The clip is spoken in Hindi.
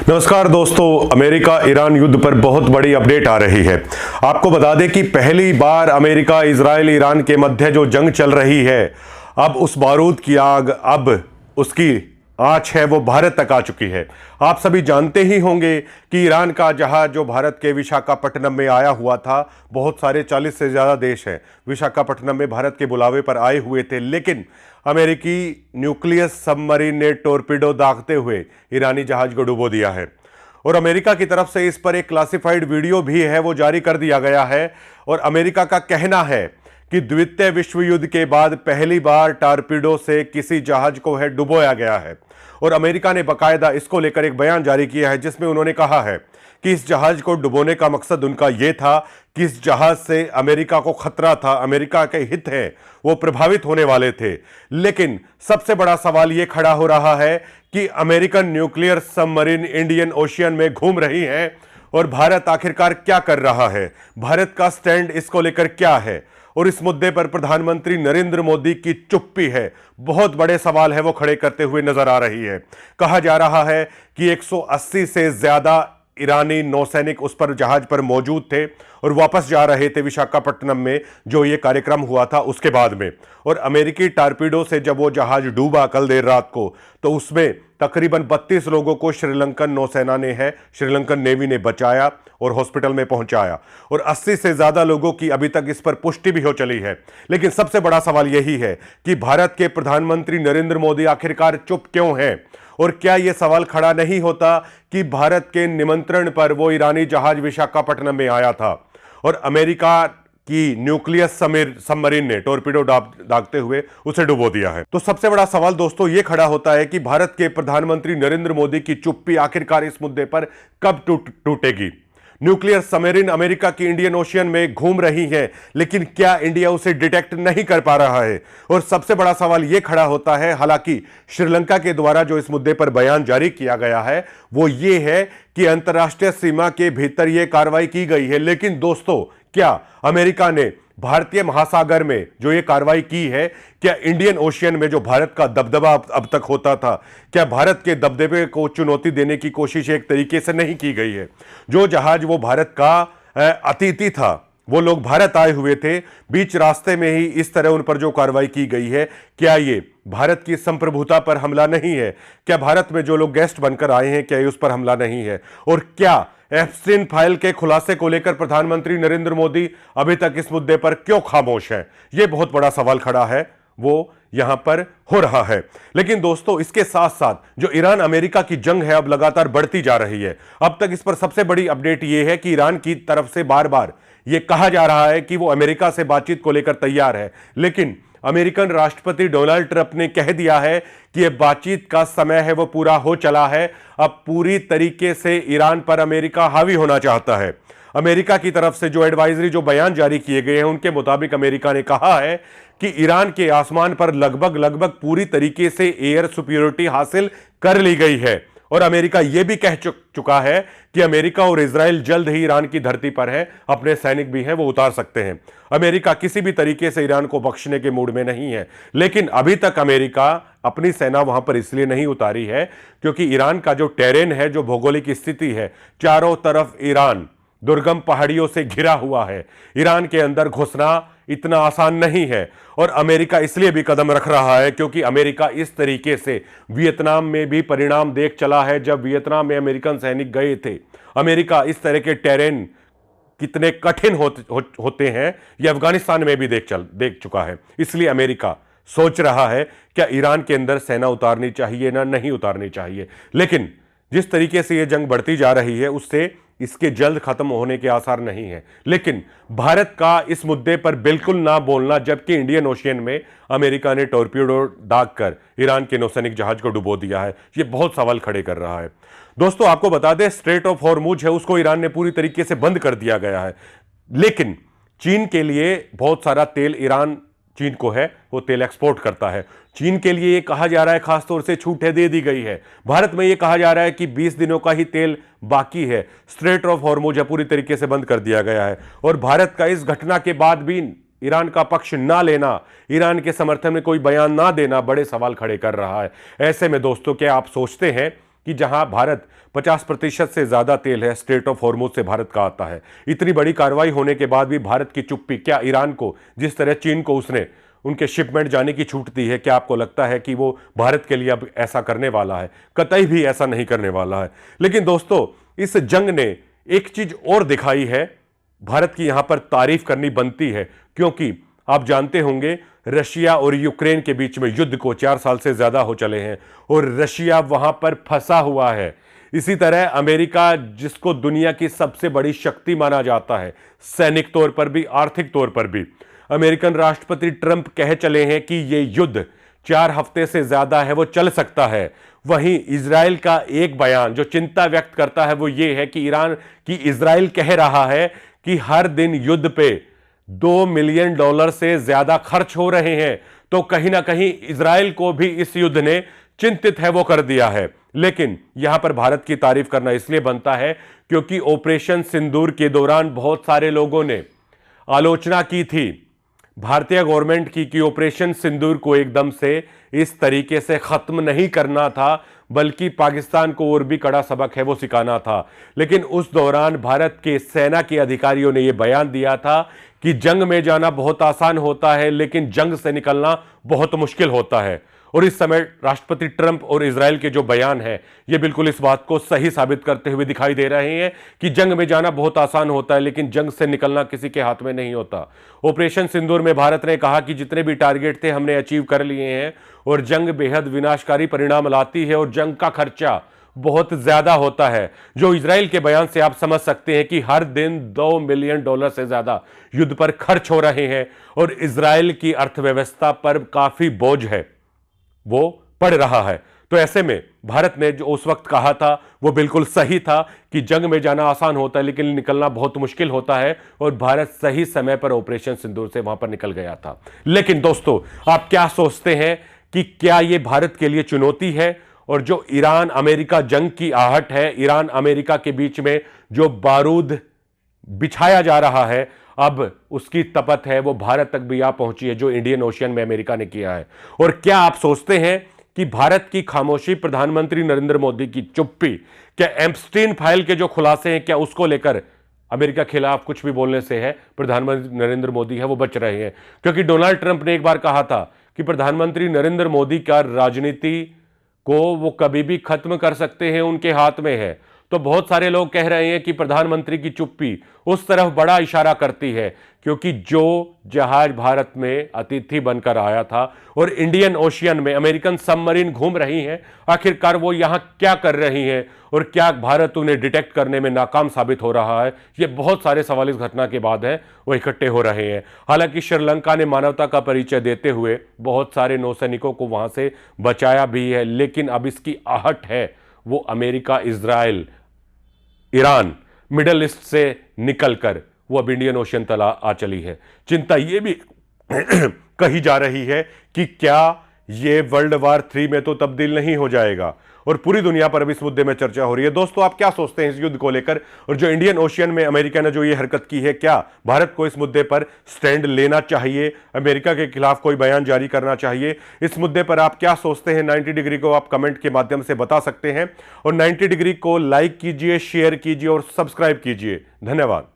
नमस्कार दोस्तों, अमेरिका ईरान युद्ध पर बहुत बड़ी अपडेट आ रही है। आपको बता दें कि पहली बार अमेरिका इजराइल ईरान के मध्य जो जंग चल रही है, अब उस बारूद की आग, अब उसकी आंच है वो भारत तक आ चुकी है। आप सभी जानते ही होंगे कि ईरान का जहाज जो भारत के विशाखापट्टनम में आया हुआ था, बहुत सारे 40 से ज़्यादा देश हैं विशाखापट्टनम में भारत के बुलावे पर आए हुए थे, लेकिन अमेरिकी न्यूक्लियर सबमरीन ने टोरपीडो दागते हुए ईरानी जहाज को डुबो दिया है। और अमेरिका की तरफ से इस पर एक क्लासिफाइड वीडियो भी है, वो जारी कर दिया गया है। और अमेरिका का कहना है कि द्वितीय विश्व युद्ध के बाद पहली बार टॉरपीडो से किसी जहाज को है डुबोया गया है। और अमेरिका ने बाकायदा इसको लेकर एक बयान जारी किया है, जिसमें उन्होंने कहा है कि इस जहाज को डुबोने का मकसद उनका यह था कि इस जहाज से अमेरिका को खतरा था, अमेरिका के हित है वो प्रभावित होने वाले थे। लेकिन सबसे बड़ा सवाल यह खड़ा हो रहा है कि American nuclear submarine Indian ocean में घूम रही है और भारत आखिरकार क्या कर रहा है, भारत का स्टैंड इसको लेकर क्या है। और इस मुद्दे पर प्रधानमंत्री नरेंद्र मोदी की चुप्पी है, बहुत बड़े सवाल है वो खड़े करते हुए नजर आ रही है। कहा जा रहा है कि 180 से ज्यादा ईरानी नौसैनिक उस पर जहाज पर मौजूद थे और वापस जा रहे थे विशाखापट्टनम में, जो ये कार्यक्रम हुआ था उसके बाद में। और अमेरिकी टॉरपीडो से जब वो जहाज डूबा कल देर रात को, तो उसमें तकरीबन 32 लोगों को श्रीलंकन नौसेना ने श्रीलंकन नेवी ने बचाया और हॉस्पिटल में पहुंचाया। और 80 से ज्यादा लोगों की अभी तक इस पर पुष्टि भी हो चली है। लेकिन सबसे बड़ा सवाल यही है कि भारत के प्रधानमंत्री नरेंद्र मोदी आखिरकार चुप क्यों हैं। और क्या यह सवाल खड़ा नहीं होता कि भारत के निमंत्रण पर वो ईरानी जहाज विशाखापट्टनम में आया था और अमेरिका की न्यूक्लियर सबमरीन ने टोरपीडो दागते हुए उसे डुबो दिया है। तो सबसे बड़ा सवाल दोस्तों यह खड़ा होता है कि भारत के प्रधानमंत्री नरेंद्र मोदी की चुप्पी आखिरकार इस मुद्दे पर कब टूटेगी। न्यूक्लियर सबमरीन अमेरिका की इंडियन ओशियन में घूम रही है, लेकिन क्या इंडिया उसे डिटेक्ट नहीं कर पा रहा है। और सबसे बड़ा सवाल यह खड़ा होता है, हालांकि श्रीलंका के द्वारा जो इस मुद्दे पर बयान जारी किया गया है वो ये है कि अंतर्राष्ट्रीय सीमा के भीतर यह कार्रवाई की गई है। लेकिन दोस्तों, क्या अमेरिका ने भारतीय महासागर में जो ये कार्रवाई की है, क्या इंडियन ओशियन में जो भारत का दबदबा अब तक होता था, क्या भारत के दबदबे को चुनौती देने की कोशिश एक तरीके से नहीं की गई है। जो जहाज वो भारत का अतिथि था, वो लोग भारत आए हुए थे, बीच रास्ते में ही इस तरह उन पर जो कार्रवाई की गई है, क्या ये भारत की संप्रभुता पर हमला नहीं है। क्या भारत में जो लोग गेस्ट बनकर आए हैं, क्या ये उस पर हमला नहीं है। और क्या एप्स्टीन फाइल के खुलासे को लेकर प्रधानमंत्री नरेंद्र मोदी अभी तक इस मुद्दे पर क्यों खामोश है, यह बहुत बड़ा सवाल खड़ा है वो यहां पर हो रहा है। लेकिन दोस्तों, इसके साथ साथ जो ईरान अमेरिका की जंग है अब लगातार बढ़ती जा रही है। अब तक इस पर सबसे बड़ी अपडेट यह है कि ईरान की तरफ से बार बार यह कहा जा रहा है कि वो अमेरिका से बातचीत को लेकर तैयार है, लेकिन अमेरिकन राष्ट्रपति डोनाल्ड ट्रंप ने कह दिया है कि यह बातचीत का समय है वो पूरा हो चला है। अब पूरी तरीके से ईरान पर अमेरिका हावी होना चाहता है। अमेरिका की तरफ से जो एडवाइजरी, जो बयान जारी किए गए हैं, उनके मुताबिक अमेरिका ने कहा है कि ईरान के आसमान पर लगभग पूरी तरीके से एयर सुपीरियरिटी हासिल कर ली गई है। और अमेरिका यह भी कह चुका है कि अमेरिका और इजराइल जल्द ही ईरान की धरती पर है, अपने सैनिक भी हैं वो उतार सकते हैं। अमेरिका किसी भी तरीके से ईरान को बख्शने के मूड में नहीं है, लेकिन अभी तक अमेरिका अपनी सेना वहां पर इसलिए नहीं उतारी है क्योंकि ईरान का जो टेरेन है, जो भौगोलिक स्थिति है, चारों तरफ ईरान दुर्गम पहाड़ियों से घिरा हुआ है। ईरान के अंदर घुसना इतना आसान नहीं है। और अमेरिका इसलिए भी कदम रख रहा है क्योंकि अमेरिका इस तरीके से वियतनाम में भी परिणाम देख चला है। जब वियतनाम में अमेरिकन सैनिक गए थे, अमेरिका इस तरह के टेरेन कितने कठिन होते हैं यह अफगानिस्तान में भी देख चुका है। इसलिए अमेरिका सोच रहा है क्या ईरान के अंदर सेना उतारनी चाहिए ना नहीं उतारनी चाहिए। लेकिन जिस तरीके से यह जंग बढ़ती जा रही है, उससे इसके जल्द खत्म होने के आसार नहीं है। लेकिन भारत का इस मुद्दे पर बिल्कुल ना बोलना, जबकि इंडियन ओशियन में अमेरिका ने टॉरपीडो दागकर ईरान के नौसैनिक जहाज को डुबो दिया है, यह बहुत सवाल खड़े कर रहा है। दोस्तों, आपको बता दें, स्ट्रेट ऑफ हॉर्मुज है उसको ईरान ने पूरी तरीके से बंद कर दिया गया है। लेकिन चीन के लिए बहुत सारा तेल, ईरान चीन को है वो तेल एक्सपोर्ट करता है। चीन के लिए ये कहा जा रहा है, खासतौर से छूटें दे दी गई है। भारत में ये कहा जा रहा है कि 20 दिनों का ही तेल बाकी है। स्ट्रेट ऑफ हॉर्मुज पूरी तरीके से बंद कर दिया गया है। और भारत का इस घटना के बाद भी ईरान का पक्ष ना लेना, ईरान के समर्थन में कोई बयान ना देना बड़े सवाल खड़े कर रहा है। ऐसे में दोस्तों, क्या आप सोचते हैं कि जहां भारत 50% से ज्यादा तेल है स्ट्रेट ऑफ हॉर्मुज से भारत का आता है। इतनी बड़ी कार्रवाई होने के बाद भी भारत की चुप्पी, क्या ईरान को जिस तरह चीन को उसने उनके शिपमेंट जाने की छूट दी है, क्या आपको लगता है कि वो भारत के लिए अब ऐसा करने वाला है? कतई भी ऐसा नहीं करने वाला है। लेकिन दोस्तों, इस जंग ने एक चीज और दिखाई है, भारत की यहां पर तारीफ करनी बनती है, क्योंकि आप जानते होंगे रशिया और यूक्रेन के बीच में युद्ध को 4 साल से ज्यादा हो चले हैं और रशिया वहां पर फंसा हुआ है। इसी तरह अमेरिका, जिसको दुनिया की सबसे बड़ी शक्ति माना जाता है, सैनिक तौर पर भी, आर्थिक तौर पर भी, अमेरिकन राष्ट्रपति ट्रंप कह चले हैं कि यह युद्ध 4 हफ्ते से ज्यादा है, वो चल सकता है। वहीं इजराइल का एक बयान जो चिंता व्यक्त करता है वो ये है कि इजराइल कह रहा है कि हर दिन युद्ध पे $2 मिलियन से ज्यादा खर्च हो रहे हैं। तो कहीं ना कहीं इजराइल को भी इस युद्ध ने चिंतित है वो कर दिया है। लेकिन यहां पर भारत की तारीफ करना इसलिए बनता है क्योंकि ऑपरेशन सिंदूर के दौरान बहुत सारे लोगों ने आलोचना की थी भारतीय गवर्नमेंट की कि ऑपरेशन सिंदूर को एकदम से इस तरीके से खत्म नहीं करना था, बल्कि पाकिस्तान को और भी कड़ा सबक है वो सिखाना था। लेकिन उस दौरान भारत के सेना के अधिकारियों ने यह बयान दिया था कि जंग में जाना बहुत आसान होता है, लेकिन जंग से निकलना बहुत मुश्किल होता है। और इस समय राष्ट्रपति ट्रंप और इजराइल के जो बयान है ये बिल्कुल इस बात को सही साबित करते हुए दिखाई दे रहे हैं कि जंग में जाना बहुत आसान होता है, लेकिन जंग से निकलना किसी के हाथ में नहीं होता। ऑपरेशन सिंदूर में भारत ने कहा कि जितने भी टारगेट थे हमने अचीव कर लिए हैं और जंग बेहद विनाशकारी परिणाम लाती है और जंग का खर्चा बहुत ज्यादा होता है। जो इजराइल के बयान से आप समझ सकते हैं कि हर दिन $2 मिलियन से ज्यादा युद्ध पर खर्च हो रहे हैं और इजराइल की अर्थव्यवस्था पर काफी बोझ है, वो पड़ रहा है। तो ऐसे में भारत ने जो उस वक्त कहा था वो बिल्कुल सही था कि जंग में जाना आसान होता है लेकिन निकलना बहुत मुश्किल होता है, और भारत सही समय पर ऑपरेशन सिंदूर से वहां पर निकल गया था। लेकिन दोस्तों, आप क्या सोचते हैं कि क्या यह भारत के लिए चुनौती है? और जो ईरान अमेरिका जंग की आहट है, ईरान अमेरिका के बीच में जो बारूद बिछाया जा रहा है, अब उसकी तपत है वो भारत तक भी आ पहुंची है, जो इंडियन ओशियन में अमेरिका ने किया है। और क्या आप सोचते हैं कि भारत की खामोशी, प्रधानमंत्री नरेंद्र मोदी की चुप्पी, क्या एप्स्टीन फाइल के जो खुलासे हैं, क्या उसको लेकर अमेरिका खिलाफ कुछ भी बोलने से है प्रधानमंत्री नरेंद्र मोदी है वो बच रहे हैं? क्योंकि डोनाल्ड ट्रंप ने एक बार कहा था कि प्रधानमंत्री नरेंद्र मोदी का राजनीति को वो कभी भी खत्म कर सकते हैं, उनके हाथ में है। तो बहुत सारे लोग कह रहे हैं कि प्रधानमंत्री की चुप्पी उस तरफ बड़ा इशारा करती है, क्योंकि जो जहाज भारत में अतिथि बनकर आया था और इंडियन ओशियन में अमेरिकन सबमरीन घूम रही हैं, आखिरकार वो यहां क्या कर रही हैं और क्या भारत उन्हें डिटेक्ट करने में नाकाम साबित हो रहा है? ये बहुत सारे सवाल इस घटना के बाद है वो इकट्ठे हो रहे हैं। हालांकि श्रीलंका ने मानवता का परिचय देते हुए बहुत सारे नौसैनिकों को वहां से बचाया भी है, लेकिन अब इसकी आहट है वो America, Israel, Iran, middle east से निकलकर वो अब इंडियन ओशियन तक आ चली है। चिंता ये भी कही जा रही है कि क्या ये वर्ल्ड वार 3 में तो तब्दील नहीं हो जाएगा, और पूरी दुनिया पर अब इस मुद्दे में चर्चा हो रही है। दोस्तों, आप क्या सोचते हैं इस युद्ध को लेकर? और जो इंडियन ओशियन में अमेरिका ने जो ये हरकत की है, क्या भारत को इस मुद्दे पर स्टैंड लेना चाहिए, अमेरिका के खिलाफ कोई बयान जारी करना चाहिए? इस मुद्दे पर आप क्या सोचते हैं? 90 डिग्री को आप कमेंट के माध्यम से बता सकते हैं, और 90 डिग्री को लाइक कीजिए, शेयर कीजिए और सब्सक्राइब कीजिए। धन्यवाद।